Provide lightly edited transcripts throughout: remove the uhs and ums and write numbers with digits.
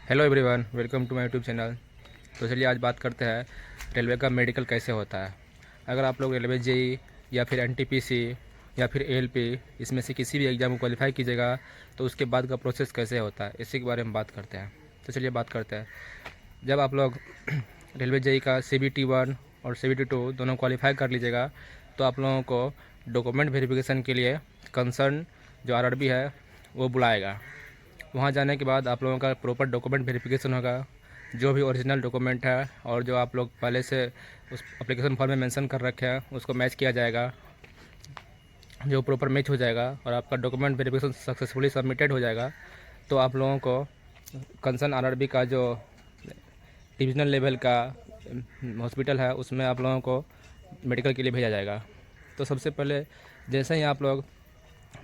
Hello everyone, welcome to my YouTube channel. तो चलिए आज बात करते हैं रेलवे का मेडिकल कैसे होता है। अगर आप लोग रेलवे जेई या फिर एनटीपीसी या फिर एएलपी इसमें से किसी भी एग्ज़ाम को क्वालिफाई कीजिएगा तो उसके बाद का प्रोसेस कैसे होता है, इसी के बारे में बात करते हैं। तो चलिए बात करते हैं। जब आप लोग रेलवे जेई का CBT 1 और CBT 2 दोनों क्वालिफाई कर लीजिएगा तो आप लोगों को डॉक्यूमेंट वेरिफिकेशन के लिए कंसर्न जो RRB है वो बुलाएगा। वहाँ जाने के बाद आप लोगों का प्रॉपर डॉक्यूमेंट वेरिफिकेशन होगा। जो भी ओरिजिनल डॉक्यूमेंट है और जो आप लोग पहले से उस एप्लीकेशन फॉर्म में मेंशन कर रखे हैं उसको मैच किया जाएगा। जो प्रॉपर मैच हो जाएगा और आपका डॉक्यूमेंट वेरिफिकेशन सक्सेसफुली सबमिटेड हो जाएगा तो आप लोगों को कंसर्न RRB का जो डिविजनल लेवल का हॉस्पिटल है उसमें आप लोगों को मेडिकल के लिए भेजा जाएगा। तो सबसे पहले जैसे ही आप लोग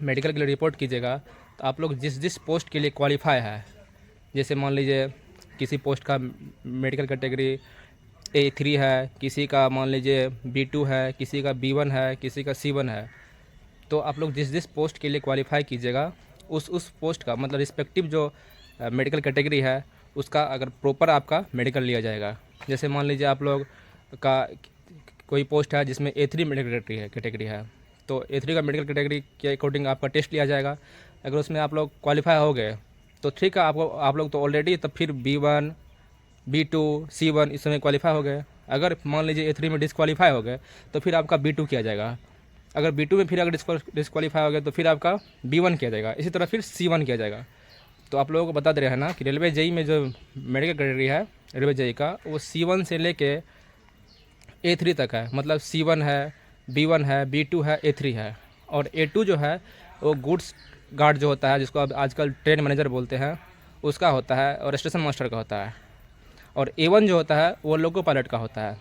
मेडिकल के लिए रिपोर्ट कीजिएगा तो आप लोग जिस जिस पोस्ट के लिए क्वालिफाई है, जैसे मान लीजिए किसी पोस्ट का मेडिकल कैटेगरी A3 है, किसी का मान लीजिए B2 है, किसी का B1 है, किसी का C1 है, तो आप लोग जिस जिस पोस्ट के लिए क्वालिफाई कीजिएगा उस पोस्ट का मतलब रिस्पेक्टिव जो मेडिकल कैटेगरी है उसका अगर प्रॉपर आपका मेडिकल लिया जाएगा। जैसे मान लीजिए आप लोग का कोई पोस्ट है जिसमें A3 मेडिकल कैटेगरी है तो A3 का मेडिकल कैटेगरी के अकॉर्डिंग आपका टेस्ट लिया जाएगा। अगर उसमें आप लोग क्वालिफाई हो गए तो ठीक है, आप लोग तो ऑलरेडी तब फिर B1 B2 C1 इसमें क्वालिफाई हो गए। अगर मान लीजिए A3 में डिसक्वालीफाई हो गए तो फिर आपका B2 किया जाएगा। अगर B2 में फिर अगर डिसक्वालीफाई हो गए तो फिर आपका B1 किया जाएगा। इसी तरह फिर C1 किया जाएगा। तो आप लोगों को बता दे रहे हैं ना कि रेलवे जेई में जो मेडिकल कैटेगरी है रेलवे जेई का वो C1 से लेके A3 तक है। मतलब C1 है, B1 है, B2 है, A3 है। और A2 जो है वो गुड्स गार्ड जो होता है, जिसको अब आजकल ट्रेन मैनेजर बोलते हैं, उसका होता है और स्टेशन मास्टर का होता है। और A1 जो होता है वो लोको पायलट का होता है।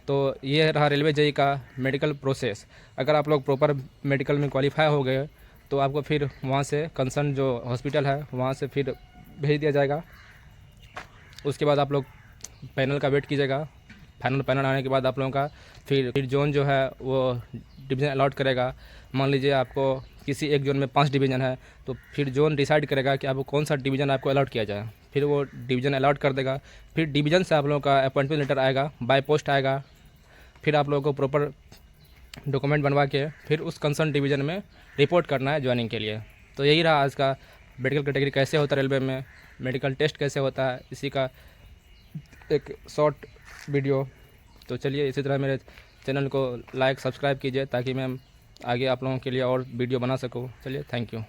तो ये रहा रेलवे जेई का मेडिकल प्रोसेस। अगर आप लोग प्रॉपर मेडिकल में क्वालिफाई हो गए तो आपको फिर वहाँ से कंसर्न जो हॉस्पिटल है वहाँ से फिर भेज दिया जाएगा। उसके बाद आप लोग पैनल का वेट कीजिएगा। पैनल आने के बाद आप लोगों का फिर जोन जो है वो डिवीज़न अलॉट करेगा। मान लीजिए आपको किसी एक जोन में 5 डिवीज़न है तो फिर जोन डिसाइड करेगा कि आपको कौन सा डिवीज़न आपको अलॉट किया जाए। फिर वो डिवीज़न अलॉट कर देगा। फिर डिवीज़न से आप लोगों का अपॉइंटमेंट लेटर आएगा, बाय पोस्ट आएगा। फिर आप लोगों को प्रॉपर डॉक्यूमेंट बनवा के फिर उस कंसर्न डिवीज़न में रिपोर्ट करना है ज्वाइनिंग के लिए। तो यही रहा आज का मेडिकल कैटेगरी कैसे होता है रेलवे में, मेडिकल टेस्ट कैसे होता है, इसी का एक शॉर्ट वीडियो। तो चलिए इसी तरह मेरे चैनल को लाइक सब्सक्राइब कीजिए ताकि मैं आगे आप लोगों के लिए और वीडियो बना सकूं। चलिए, थैंक यू।